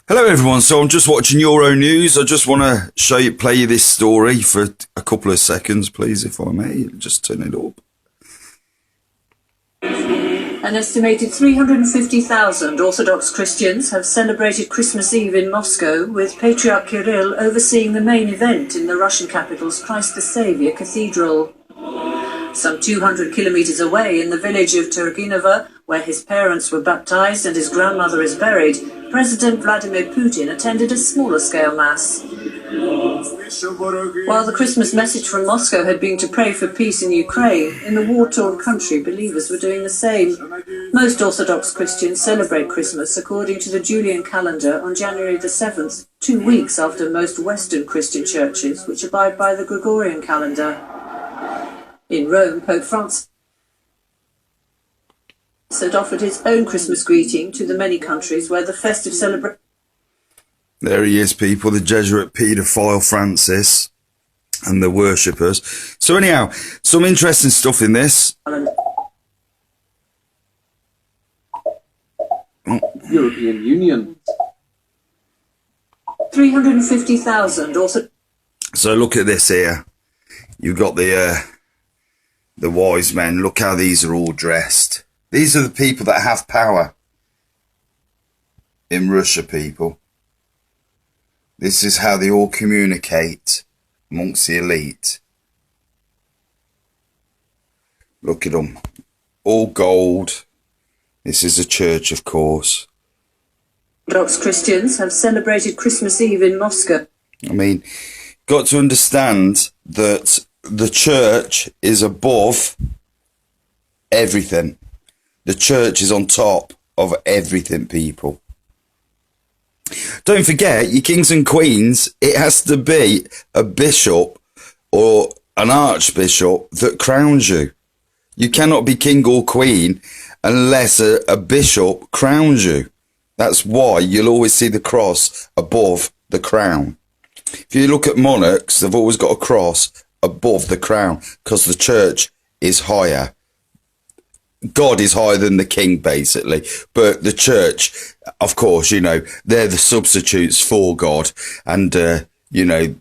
Hello everyone, so I'm just watching Euro News. I just want to play you this story for a couple of seconds, please, if I may. Just turn it up. An estimated 350,000 Orthodox Christians have celebrated Christmas Eve in Moscow, with Patriarch Kirill overseeing the main event in the Russian capital's Christ the Saviour Cathedral. Some 200 kilometers away in the village of Turginovo, where his parents were baptized and his grandmother is buried, President Vladimir Putin attended a smaller-scale mass. While the Christmas message from Moscow had been to pray for peace in Ukraine, in the war-torn country, believers were doing the same. Most Orthodox Christians celebrate Christmas according to the Julian calendar on January the 7th, 2 weeks after most Western Christian churches, which abide by the Gregorian calendar. In Rome, Pope Francis had offered his own Christmas greeting to the many countries where the festive celebration... There he is, people, the Jesuit paedophile Francis and the worshippers. So anyhow, some interesting stuff in this. European Union. 350,000 also... So look at this here. You've got the wise men. Look how these are all dressed. These are the people that have power in Russia, people. This is how they all communicate amongst the elite. Look at them. All gold. This is a church, of course. Orthodox Christians have celebrated Christmas Eve in Moscow. I mean, got to understand that the church is above everything. The church is on top of everything, people. Don't forget, your kings and queens, it has to be a bishop or an archbishop that crowns you. You cannot be king or queen unless a bishop crowns you. That's why you'll always see the cross above the crown. If you look at monarchs, they've always got a cross above the crown because the church is higher. God is higher than the king, basically. But the church, of course, you know, they're the substitutes for God. And, you know,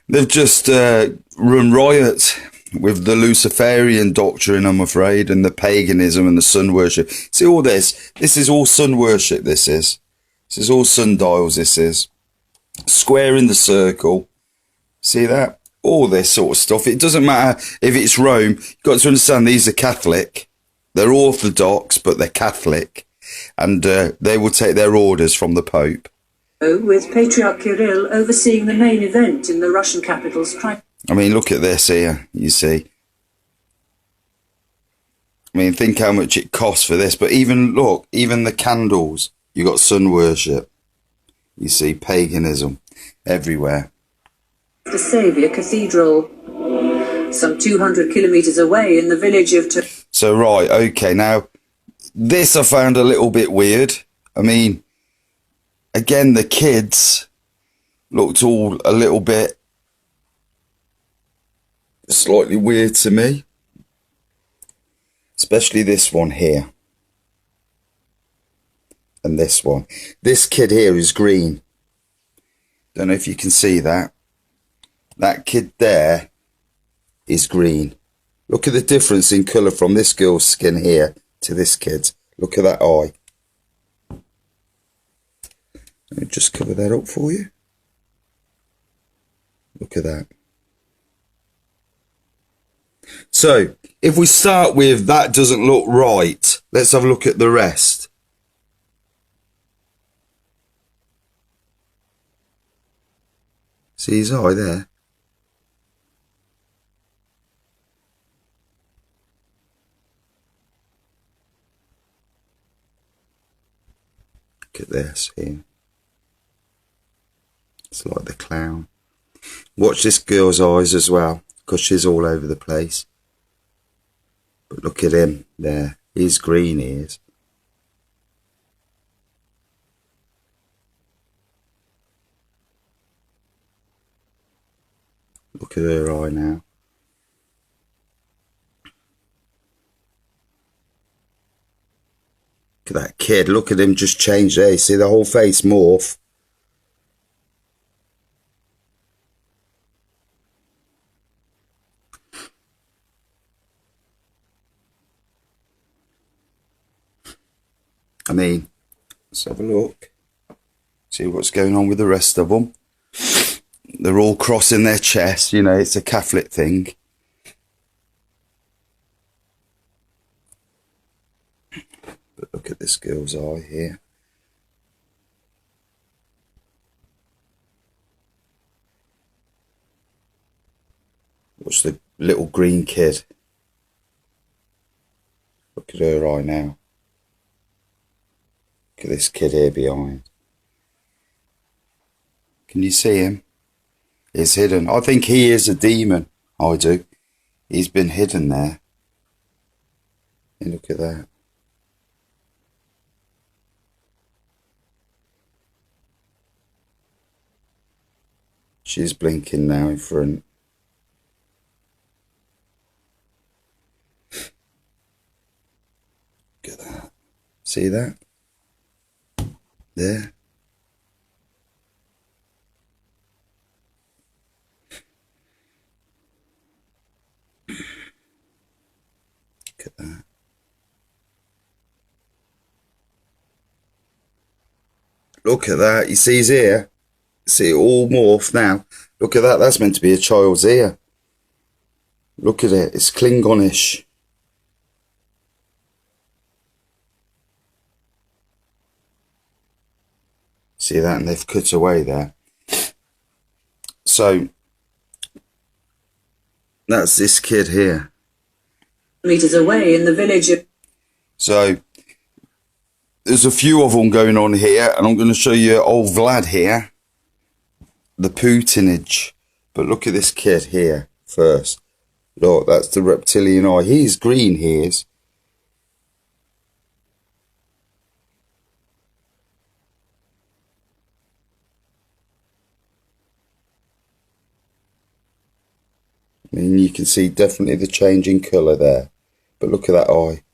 they've just run riot with the Luciferian doctrine, I'm afraid, and the paganism and the sun worship. See all this? This is all sun worship, this is. This is all sundials, this is. Square in the circle. See that? All this sort of stuff. It doesn't matter if it's Rome. You've got to understand these are Catholic. They're Orthodox, but they're Catholic. And they will take their orders from the Pope. With Patriarch Kirill overseeing the main event in the Russian capital's Christ. I mean, look at this here, you see. I mean, think how much it costs for this. But even, look, even the candles. You got sun worship. You see, paganism everywhere. The Saviour Cathedral, some 200 kilometres away in the village of... So, right, okay, now, this I found a little bit weird. I mean, again, the kids looked all a little bit slightly weird to me. Especially this one here. And this one. This kid here is green. Don't know if you can see that. That kid there is green. Look at the difference in colour from this girl's skin here to this kid's. Look at that eye. Let me just cover that up for you. Look at that. So, if we start with that doesn't look right, let's have a look at the rest. See his eye there? Look at this here. It's like the clown. Watch this girl's eyes as well, because she's all over the place. But look at him there. He's green, he is. Look at her eye now. Look Look at that kid. Look at him just change there. You see the whole face morph. I mean, let's have a look. See what's going on with the rest of them. They're all crossing their chest. You know, it's a Catholic thing. But look at this girl's eye here. Watch the little green kid. Look at her eye now. Look at this kid here behind. Can you see him? He's hidden. I think he is a demon. I do. He's been hidden there. And look at that. She's blinking now in front. Look at that. See that? There. Look at that. Look at that. You see his ear? See it all morph now. Look at that. That's meant to be a child's ear. Look at it. It's Klingonish. See that? And they've cut away there. So that's this kid here. Meters away in the village of... So there's a few of them going on here, and I'm going to show you old Vlad here. The Putinage. But look at this kid here first. Look, that's the reptilian eye. He's green, he is. I mean, you can see definitely the change in colour there. But look at that eye.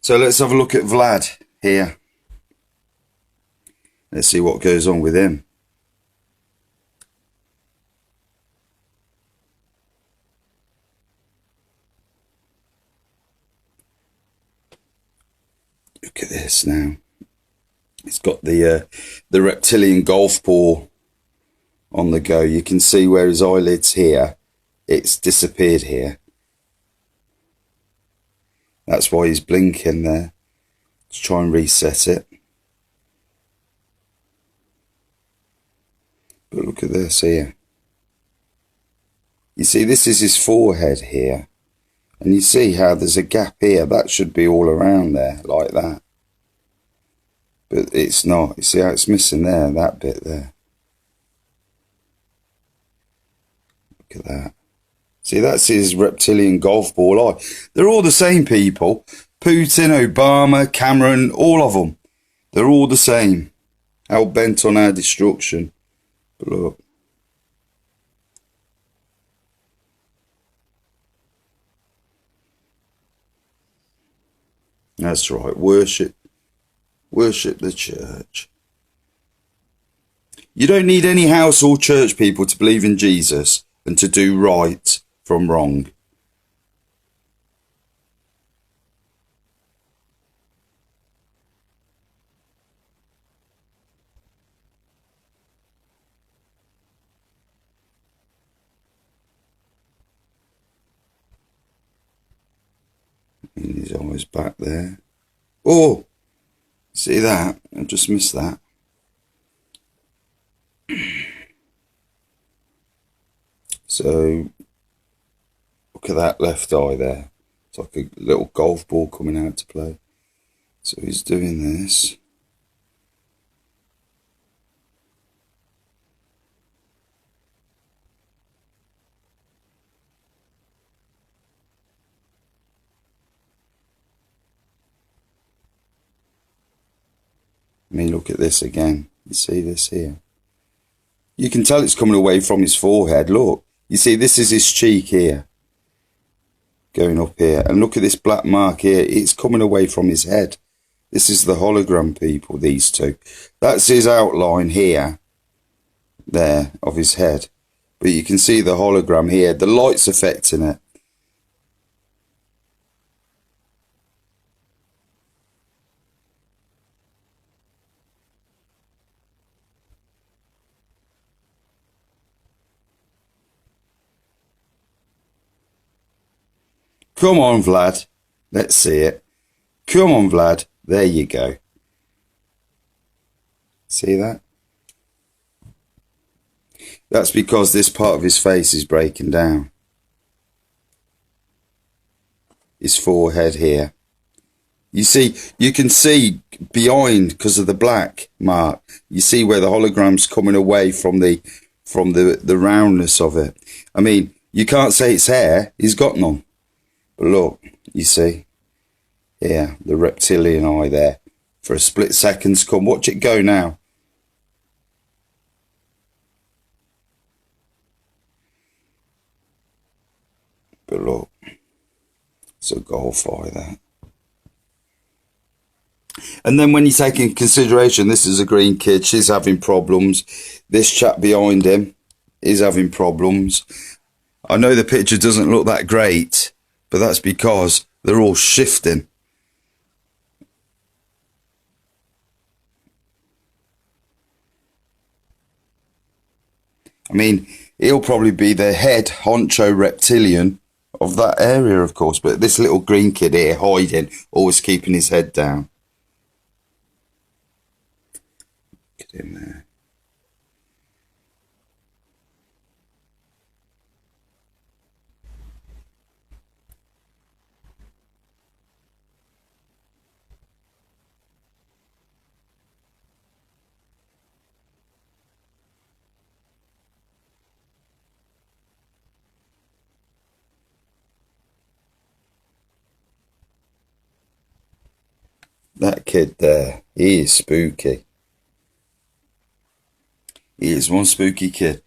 So let's have a look at Vlad here. Let's see what goes on with him. Look at this now. It's got the reptilian golf ball on the go. You can see where his eyelid's here. It's disappeared here. That's why he's blinking there. Let's try and reset it. But look at this here. You see, this is his forehead here. And you see how there's a gap here. That should be all around there, like that. But it's not. You see how it's missing there, that bit there. Look at that. See, that's his reptilian golf ball eye. They're all the same people. Putin, Obama, Cameron, all of them. They're all the same. Hell bent on our destruction. But look. That's right. Worship the church. You don't need any house or church people to believe in Jesus and to do right from wrong. And his eyes back there. Oh, see that? I just missed that. So, look at that left eye there. It's like a little golf ball coming out to play. So he's doing this. I mean, look at this again. You see this here? You can tell it's coming away from his forehead. Look. You see, this is his cheek here. Going up here. And look at this black mark here. It's coming away from his head. This is the hologram, people, these two. That's his outline here, there, of his head. But you can see the hologram here. The light's affecting it. Come on, Vlad. Let's see it. Come on, Vlad. There you go. See that? That's because this part of his face is breaking down. His forehead here. You see, you can see behind because of the black mark. You see where the hologram's coming away from the roundness of it. I mean, you can't say it's hair. He's got none. But look, you see, yeah, the reptilian eye there. For a split second, come, watch it go now. But look, it's a golf eye that. And then when you take in consideration, this is a green kid, she's having problems. This chap behind him is having problems. I know the picture doesn't look that great, but that's because they're all shifting. I mean, he'll probably be the head honcho reptilian of that area, of course. But this little green kid here, hiding, always keeping his head down. Get in there. That kid there, he is spooky. He is one spooky kid.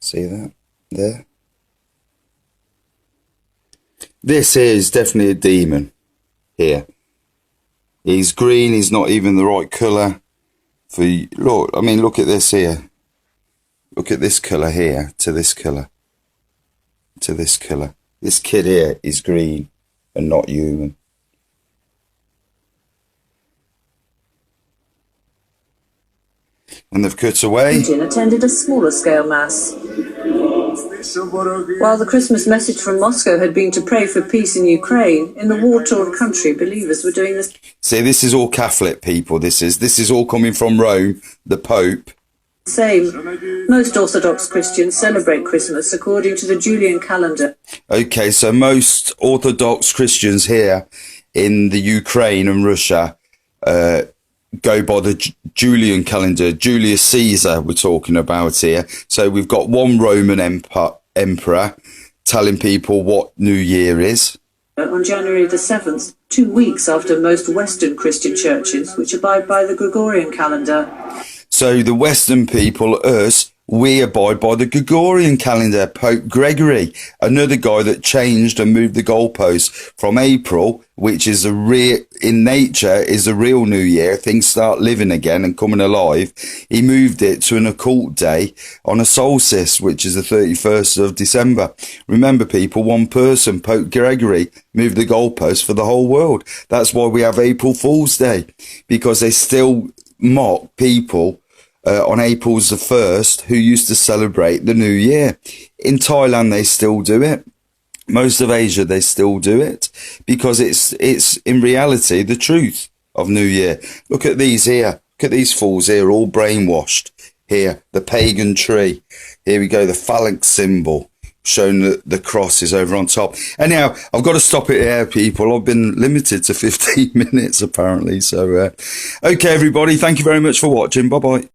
See that there? This here is definitely a demon here. He's green, he's not even the right colour. Look, I mean, look at this here. Look at this colour here to this colour. To this colour. This kid here is green and not human. And they've cut away. Putin attended a smaller scale mass. While the Christmas message from Moscow had been to pray for peace in Ukraine, in the war-torn country, believers were doing this. See, this is all Catholic people. This is all coming from Rome, the Pope. Same. Most Orthodox Christians celebrate Christmas according to the Julian calendar. Okay, so most Orthodox Christians here in the Ukraine and Russia go by the Julian calendar. Julius Caesar we're talking about here. So we've got one Roman emperor telling people what New Year is. On January the 7th, 2 weeks after most Western Christian churches, which abide by the Gregorian calendar. So the Western people, us, we abide by the Gregorian calendar. Pope Gregory, another guy that changed and moved the goalposts from April, which is in nature is a real New Year. Things start living again and coming alive. He moved it to an occult day on a solstice, which is the 31st of December. Remember, people, one person, Pope Gregory, moved the goalposts for the whole world. That's why we have April Fool's Day, because they still mock people on April's the 1st, who used to celebrate the New Year. In Thailand, they still do it. Most of Asia, they still do it because it's in reality the truth of New Year. Look at these here. Look at these fools here, all brainwashed. Here, the pagan tree. Here we go, the phalanx symbol, showing that the cross is over on top. Anyhow, I've got to stop it here, people. I've been limited to 15 minutes, apparently. So, okay, everybody, thank you very much for watching. Bye-bye.